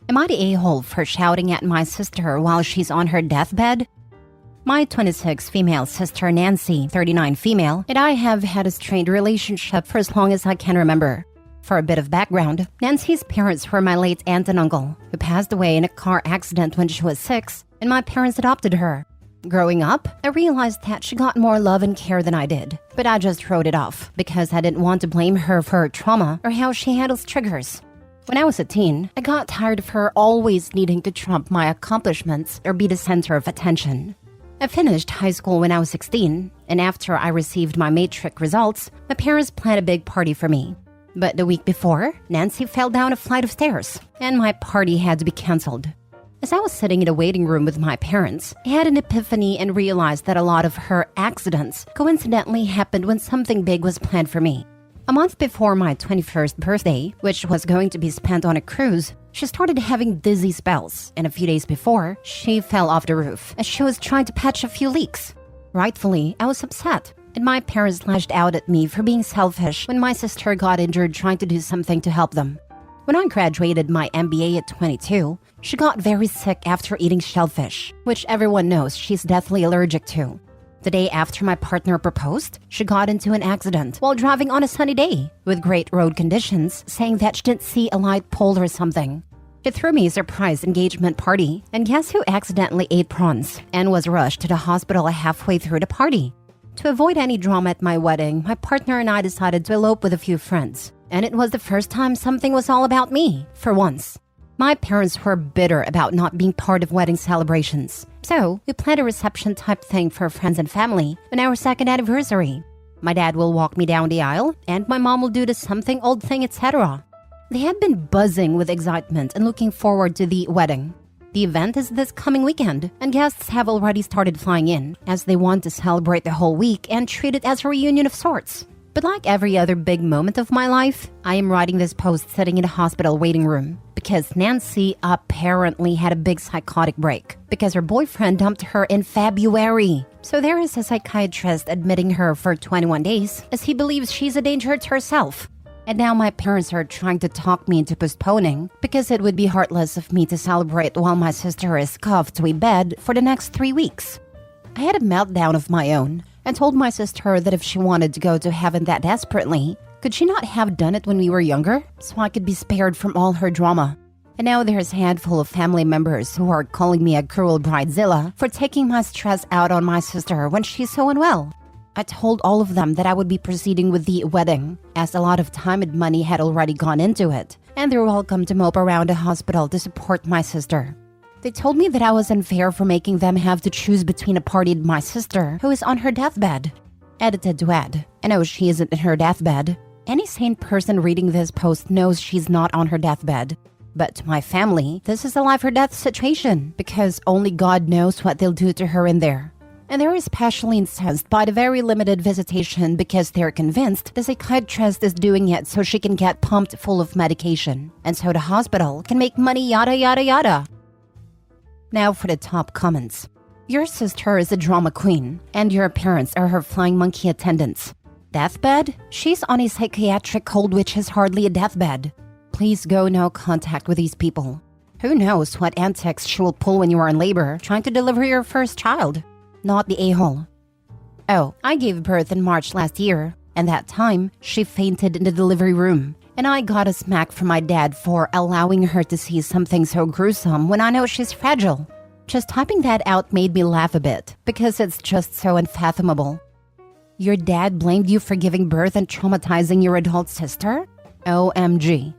Am I the a-hole for shouting at my sister while she's on her deathbed? My 26 female sister Nancy, 39 female, and I have had a strained relationship for as long as I can remember. For a bit of background, Nancy's parents were my late aunt and uncle, who passed away in a car accident when she was 6, and my parents adopted her. Growing up, I realized that she got more love and care than I did, but I just wrote it off because I didn't want to blame her for her trauma or how she handles triggers. When I was a teen, I got tired of her always needing to trump my accomplishments or be the center of attention. I finished high school when I was 16, and after I received my matric results, my parents planned a big party for me. But the week before, Nancy fell down a flight of stairs, and my party had to be canceled. As I was sitting in the waiting room with my parents, I had an epiphany and realized that a lot of her accidents coincidentally happened when something big was planned for me. A month before my 21st birthday, which was going to be spent on a cruise, she started having dizzy spells, and a few days before, she fell off the roof as she was trying to patch a few leaks. Rightfully, I was upset, and my parents lashed out at me for being selfish when my sister got injured trying to do something to help them. When I graduated my MBA at 22, she got very sick after eating shellfish, which everyone knows she's deathly allergic to. The day after my partner proposed, she got into an accident while driving on a sunny day, with great road conditions, saying that she didn't see a light pole or something. She threw me a surprise engagement party, and guess who accidentally ate prawns and was rushed to the hospital halfway through the party? To avoid any drama at my wedding, my partner and I decided to elope with a few friends, and it was the first time something was all about me, for once. My parents were bitter about not being part of wedding celebrations, so we planned a reception type thing for friends and family on our second anniversary. My dad will walk me down the aisle, and my mom will do the something old thing, etc. They had been buzzing with excitement and looking forward to the wedding. The event is this coming weekend, and guests have already started flying in, as they want to celebrate the whole week and treat it as a reunion of sorts. But like every other big moment of my life, I am writing this post sitting in a hospital waiting room because Nancy apparently had a big psychotic break because her boyfriend dumped her in February. So there is a psychiatrist admitting her for 21 days as he believes she's a danger to herself. And now my parents are trying to talk me into postponing because it would be heartless of me to celebrate while my sister is cuffed to a bed for the next 3 weeks. I had a meltdown of my own and told my sister that if she wanted to go to heaven that desperately, could she not have done it when we were younger so I could be spared from all her drama? And now there's a handful of family members who are calling me a cruel bridezilla for taking my stress out on my sister when she's so unwell. I told all of them that I would be proceeding with the wedding, as a lot of time and money had already gone into it, and they're welcome to mope around a hospital to support my sister. They told me that I was unfair for making them have to choose between a party and my sister, who is on her deathbed. Edited to add, I know she isn't in her deathbed. Any sane person reading this post knows she's not on her deathbed. But to my family, this is a life or death situation, because only God knows what they'll do to her in there. And they're especially incensed by the very limited visitation because they're convinced the psychiatrist is doing it so she can get pumped full of medication, and so the hospital can make money, yada yada yada. Now for the top comments. Your sister is a drama queen, and your parents are her flying monkey attendants. Deathbed? She's on a psychiatric hold which is hardly a deathbed. Please go no contact with these people. Who knows what antics she will pull when you are in labor trying to deliver your first child. Not the a-hole. Oh, I gave birth in March last year, and that time, she fainted in the delivery room, and I got a smack from my dad for allowing her to see something so gruesome when I know she's fragile. Just typing that out made me laugh a bit, because it's just so unfathomable. Your dad blamed you for giving birth and traumatizing your adult sister? OMG.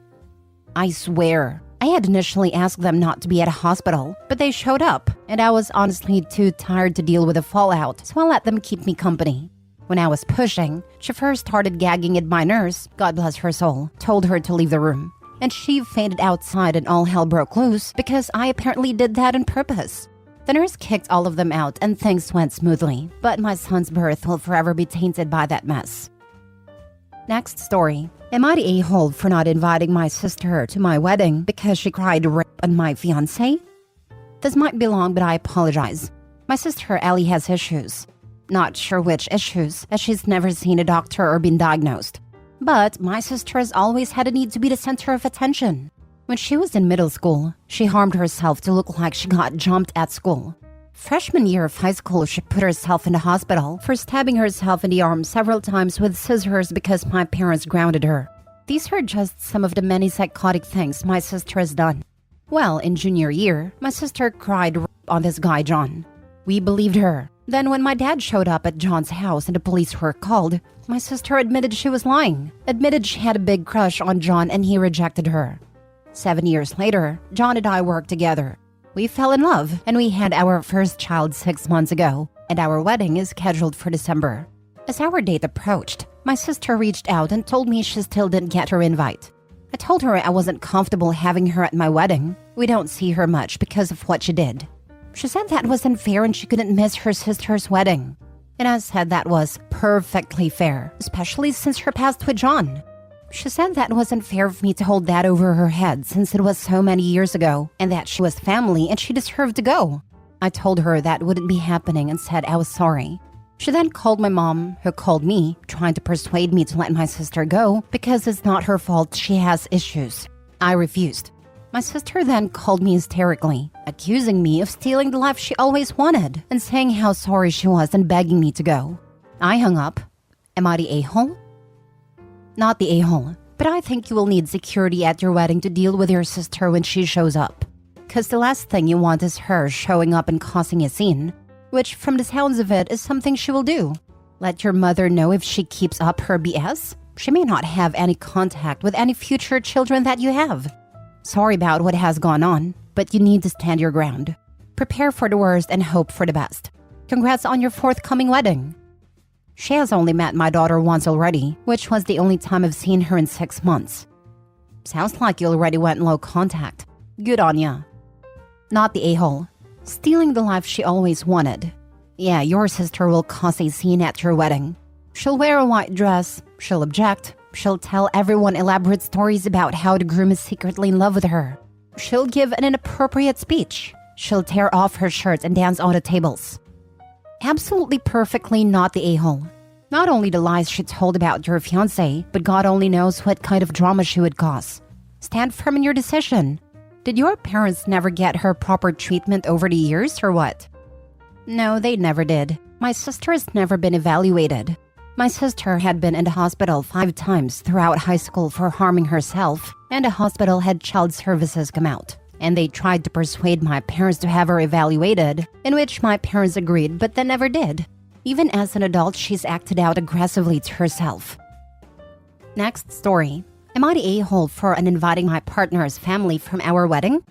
I swear. I had initially asked them not to be at a hospital, but they showed up, and I was honestly too tired to deal with the fallout, so I let them keep me company. When I was pushing, she first started gagging at my nurse, God bless her soul, told her to leave the room. And she fainted outside and all hell broke loose because I apparently did that on purpose. The nurse kicked all of them out and things went smoothly, but my son's birth will forever be tainted by that mess. Next story. Am I the a-hole for not inviting my sister to my wedding because she cried rape on my fiancé? This might be long, but I apologize. My sister Ellie has issues. Not sure which issues, as she's never seen a doctor or been diagnosed. But my sister has always had a need to be the center of attention. When she was in middle school, she harmed herself to look like she got jumped at school. Freshman year of high school, she put herself in the hospital for stabbing herself in the arm several times with scissors because my parents grounded her. These are just some of the many psychotic things my sister has done. Well, in junior year, my sister cried on this guy, John. We believed her. Then when my dad showed up at John's house and the police were called, my sister admitted she was lying, admitted she had a big crush on John and he rejected her. 7 years later, John and I worked together. We fell in love and we had our first child 6 months ago, and our wedding is scheduled for December. As our date approached, my sister reached out and told me she still didn't get her invite. I told her I wasn't comfortable having her at my wedding. We don't see her much because of what she did. She said that was unfair and she couldn't miss her sister's wedding. And I said that was perfectly fair, especially since her past with John. She said that wasn't fair of me to hold that over her head since it was so many years ago and that she was family and she deserved to go. I told her that wouldn't be happening and said I was sorry. She then called my mom, who called me, trying to persuade me to let my sister go because it's not her fault she has issues. I refused. My sister then called me hysterically, accusing me of stealing the life she always wanted and saying how sorry she was and begging me to go. I hung up. Am I the a-hole? Not the a-hole, but I think you will need security at your wedding to deal with your sister when she shows up. Because the last thing you want is her showing up and causing a scene, which from the sounds of it is something she will do. Let your mother know if she keeps up her BS. She may not have any contact with any future children that you have. Sorry about what has gone on, but you need to stand your ground. Prepare for the worst and hope for the best. Congrats on your forthcoming wedding. She has only met my daughter once already, which was the only time I've seen her in 6 months. Sounds like you already went low contact. Good on ya. Not the a-hole. Stealing the life she always wanted. Yeah, your sister will cause a scene at your wedding. She'll wear a white dress, she'll object, she'll tell everyone elaborate stories about how the groom is secretly in love with her. She'll give an inappropriate speech. She'll tear off her shirt and dance on the tables. Absolutely perfectly not the a-hole. Not only the lies she told about your fiancé, but God only knows what kind of drama she would cause. Stand firm in your decision. Did your parents never get her proper treatment over the years or what? No, they never did. My sister has never been evaluated. My sister had been in the hospital 5 times throughout high school for harming herself, and the hospital had child services come out. And they tried to persuade my parents to have her evaluated, in which my parents agreed but they never did. Even as an adult, she's acted out aggressively to herself. Next story. Am I the a-hole for uninviting my partner's family from our wedding?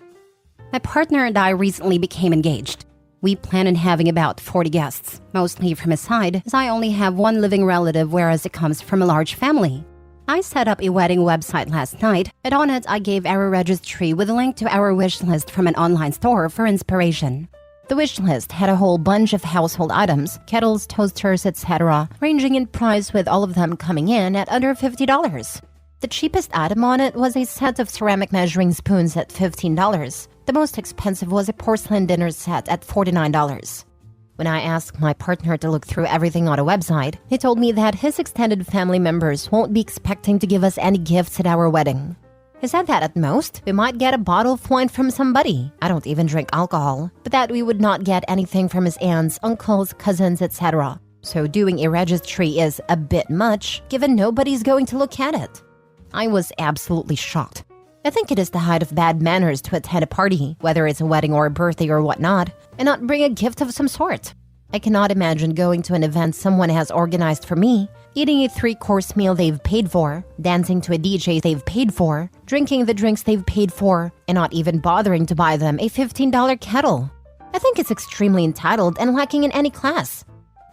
My partner and I recently became engaged. We plan on having about 40 guests, mostly from his side, as I only have one living relative whereas it comes from a large family. I set up a wedding website last night, and on it I gave our registry with a link to our wish list from an online store for inspiration. The wish list had a whole bunch of household items, kettles, toasters, etc., ranging in price with all of them coming in at under $50. The cheapest item on it was a set of ceramic measuring spoons at $15. The most expensive was a porcelain dinner set at $49. When I asked my partner to look through everything on a website, he told me that his extended family members won't be expecting to give us any gifts at our wedding. He said that at most, we might get a bottle of wine from somebody. I don't even drink alcohol. But that we would not get anything from his aunts, uncles, cousins, etc. So doing a registry is a bit much, given nobody's going to look at it. I was absolutely shocked. I think it is the height of bad manners to attend a party, whether it's a wedding or a birthday or whatnot, and not bring a gift of some sort. I cannot imagine going to an event someone has organized for me, eating a 3-course meal they've paid for, dancing to a DJ they've paid for, drinking the drinks they've paid for, and not even bothering to buy them a $15 kettle. I think it's extremely entitled and lacking in any class.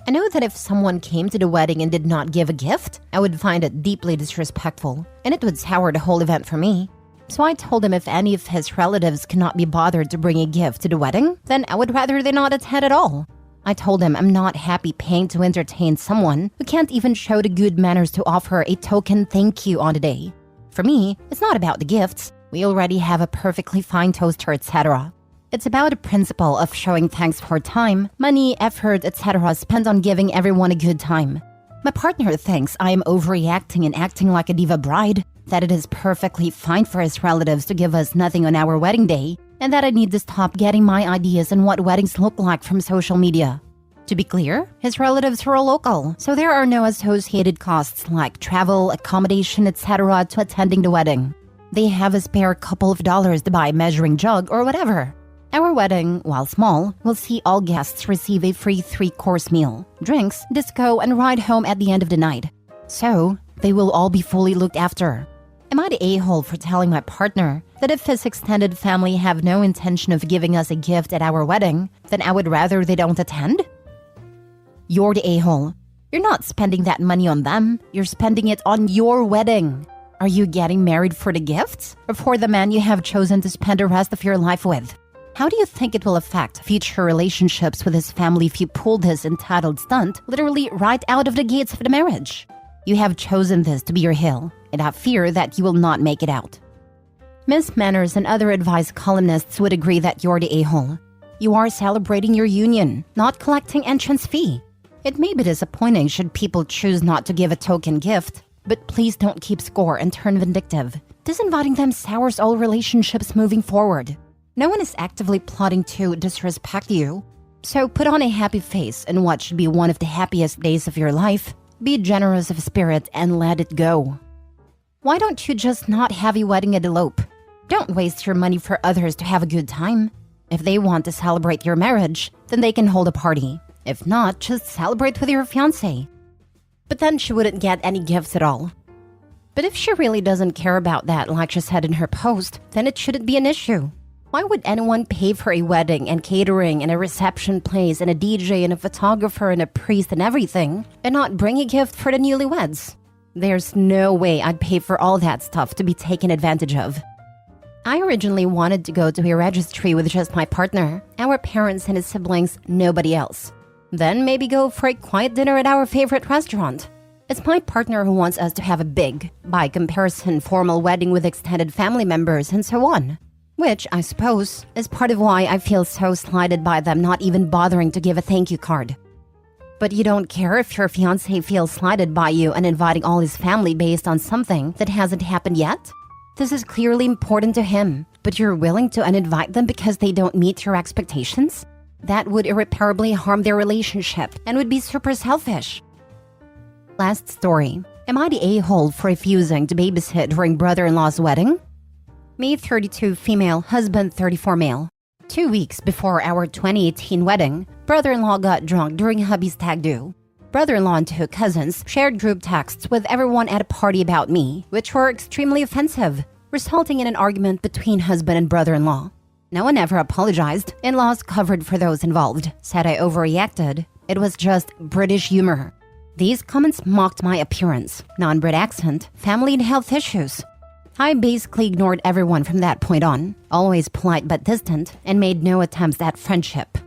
I know that if someone came to the wedding and did not give a gift, I would find it deeply disrespectful, and it would sour the whole event for me. So I told him if any of his relatives cannot be bothered to bring a gift to the wedding, then I would rather they not attend at all. I told him I'm not happy paying to entertain someone who can't even show the good manners to offer a token thank you on the day. For me, it's not about the gifts. We already have a perfectly fine toaster, etc. It's about the principle of showing thanks for time, money, effort, etc. spent on giving everyone a good time. My partner thinks I am overreacting and acting like a diva bride, that it is perfectly fine for his relatives to give us nothing on our wedding day, and that I need to stop getting my ideas on what weddings look like from social media. To be clear, his relatives are all local, so there are no associated costs like travel, accommodation, etc. to attending the wedding. They have a spare couple of dollars to buy a measuring jug or whatever. Our wedding, while small, will see all guests receive a free 3-course meal, drinks, disco, and ride home at the end of the night. So, they will all be fully looked after. Am I the a-hole for telling my partner that if his extended family have no intention of giving us a gift at our wedding, then I would rather they don't attend? You're the a-hole. You're not spending that money on them, you're spending it on your wedding. Are you getting married for the gifts, or for the man you have chosen to spend the rest of your life with? How do you think it will affect future relationships with his family if you pull this entitled stunt literally right out of the gates of the marriage? You have chosen this to be your hill, and I fear that you will not make it out. Miss Manners and other advice columnists would agree that you're the a-hole. You are celebrating your union, not collecting entrance fee. It may be disappointing should people choose not to give a token gift, but please don't keep score and turn vindictive. Disinviting them sours all relationships moving forward. No one is actively plotting to disrespect you. So put on a happy face in what should be one of the happiest days of your life. Be generous of spirit and let it go. Why don't you just not have a wedding and elope? Don't waste your money for others to have a good time. If they want to celebrate your marriage, then they can hold a party. If not, just celebrate with your fiancé. But then she wouldn't get any gifts at all. But if she really doesn't care about that like she said in her post, then it shouldn't be an issue. Why would anyone pay for a wedding and catering and a reception place and a DJ and a photographer and a priest and everything, and not bring a gift for the newlyweds? There's no way I'd pay for all that stuff to be taken advantage of. I originally wanted to go to a registry with just my partner, our parents and his siblings, nobody else. Then maybe go for a quiet dinner at our favorite restaurant. It's my partner who wants us to have a big, by comparison, formal wedding with extended family members and so on. Which, I suppose, is part of why I feel so slighted by them not even bothering to give a thank you card. But you don't care if your fiancé feels slighted by you and inviting all his family based on something that hasn't happened yet? This is clearly important to him, but you're willing to uninvite them because they don't meet your expectations? That would irreparably harm their relationship and would be super selfish. Last story. Am I the a-hole for refusing to babysit during brother-in-law's wedding? Me 32 female, husband 34 male. 2 weeks before our 2018 wedding, brother-in-law got drunk during hubby's stag do. Brother-in-law and 2 cousins shared group texts with everyone at a party about me, which were extremely offensive, resulting in an argument between husband and brother-in-law. No one ever apologized. In-laws covered for those involved, said I overreacted. It was just British humor. These comments mocked my appearance, non-Brit accent, family and health issues. I basically ignored everyone from that point on, always polite but distant, and made no attempts at friendship.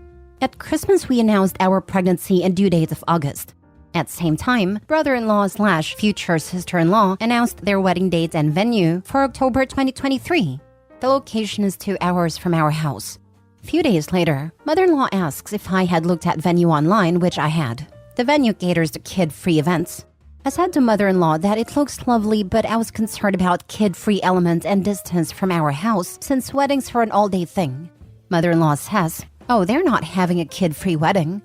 At Christmas, we announced our pregnancy and due date of August. At the same time, brother-in-law/future sister-in-law announced their wedding date and venue for October 2023. The location is 2 hours from our house. A few days later, mother-in-law asks if I had looked at venue online, which I had. The venue caters to kid-free events. I said to mother-in-law that it looks lovely, but I was concerned about kid-free element and distance from our house since weddings are an all-day thing. Mother-in-law says, "Oh, they're not having a kid-free wedding."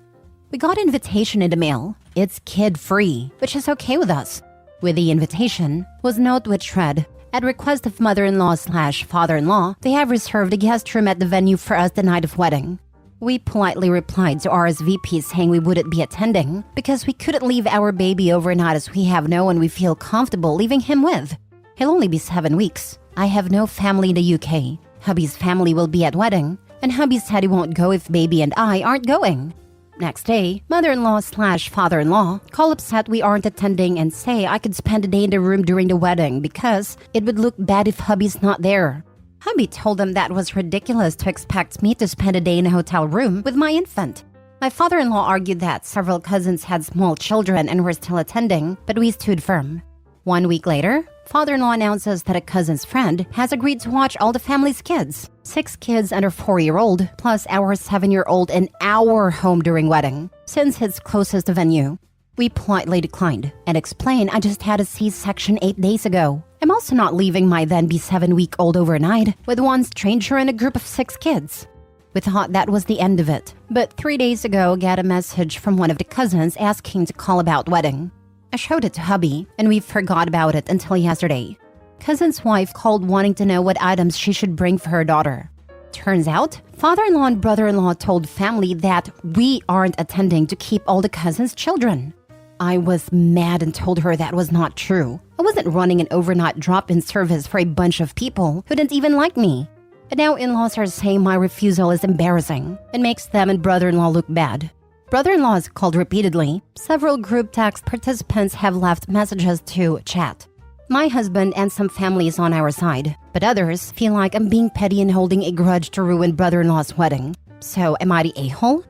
We got an invitation in the mail. It's kid-free, which is okay with us. With the invitation was a note which read, "At request of mother-in-law/father-in-law, they have reserved a guest room at the venue for us the night of wedding." We politely replied to RSVP saying we wouldn't be attending because we couldn't leave our baby overnight as we have no one we feel comfortable leaving him with. He'll only be 7 weeks. I have no family in the UK. Hubby's family will be at wedding, and hubby said he won't go if baby and I aren't going. Next day, mother-in-law/father-in-law call upset we aren't attending and say I could spend a day in the room during the wedding because it would look bad if hubby's not there. Hubby told them that was ridiculous to expect me to spend a day in a hotel room with my infant. My father-in-law argued that several cousins had small children and were still attending, but we stood firm. 1 week later, father-in-law announces that a cousin's friend has agreed to watch all the family's kids. 6 kids under 4-year-old, plus our 7-year-old in our home during wedding, since it's closest to venue. We politely declined and explained I just had a C-section 8 days ago. I'm also not leaving my then-be 7-week-old overnight with one stranger and a group of 6 kids. We thought that was the end of it, but 3 days ago got a message from one of the cousins asking to call about wedding. I showed it to hubby, and we forgot about it until yesterday. Cousin's wife called wanting to know what items she should bring for her daughter. Turns out, father-in-law and brother-in-law told family that we aren't attending to keep all the cousins' children. I was mad and told her that was not true. I wasn't running an overnight drop-in service for a bunch of people who didn't even like me. And now in-laws are saying my refusal is embarrassing and makes them and brother-in-law look bad. Brother-in-law is called repeatedly. Several group text participants have left messages to chat. My husband and some families on our side, but others feel like I'm being petty and holding a grudge to ruin brother-in-law's wedding. So am I the a-hole?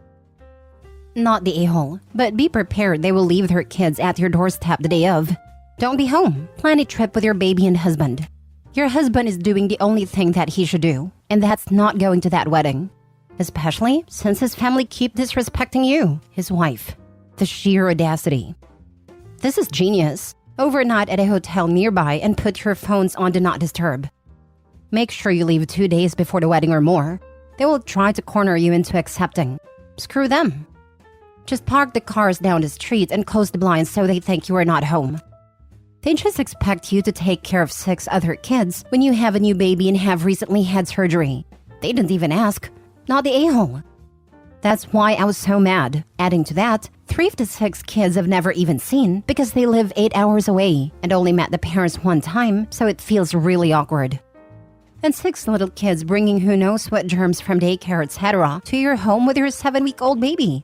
Not the a-hole, but be prepared they will leave their kids at your doorstep the day of. Don't be home. Plan a trip with your baby and husband. Your husband is doing the only thing that he should do, and that's not going to that wedding. Especially since his family keep disrespecting you, his wife. The sheer audacity. This is genius. Overnight at a hotel nearby and put your phones on Do Not Disturb. Make sure you leave 2 days before the wedding or more. They will try to corner you into accepting. Screw them. Just park the cars down the street and close the blinds so they think you are not home. They just expect you to take care of 6 other kids when you have a new baby and have recently had surgery. They didn't even ask. Not the a-hole. That's why I was so mad. Adding to that, 3 of the 6 kids I've never even seen because they live 8 hours away and only met the parents one time, so it feels really awkward. And 6 little kids bringing who knows what germs from daycare, etc. to your home with your 7-week-old baby.